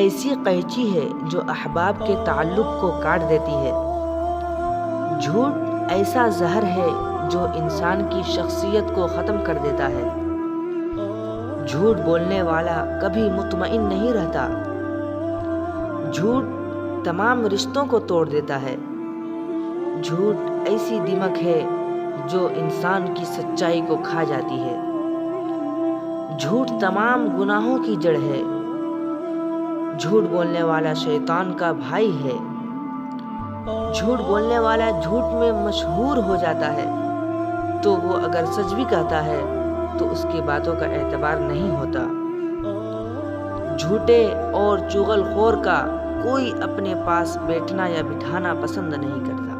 ایسی قینچی ہے جو احباب کے تعلق کو کاٹ دیتی ہے۔ جھوٹ ایسا زہر ہے جو انسان کی شخصیت کو ختم کر دیتا ہے۔ جھوٹ بولنے والا کبھی مطمئن نہیں رہتا۔ جھوٹ تمام رشتوں کو توڑ دیتا ہے۔ جھوٹ ایسی دمک ہے جو انسان کی سچائی کو کھا جاتی ہے۔ جھوٹ تمام گناہوں کی جڑ ہے۔ جھوٹ بولنے والا شیطان کا بھائی ہے۔ جھوٹ بولنے والا جھوٹ میں مشہور ہو جاتا ہے تو وہ اگر سچ بھی کہتا ہے تو اس کی باتوں کا اعتبار نہیں ہوتا۔ جھوٹے اور چغل خور کا کوئی اپنے پاس بیٹھنا یا بٹھانا پسند نہیں کرتا۔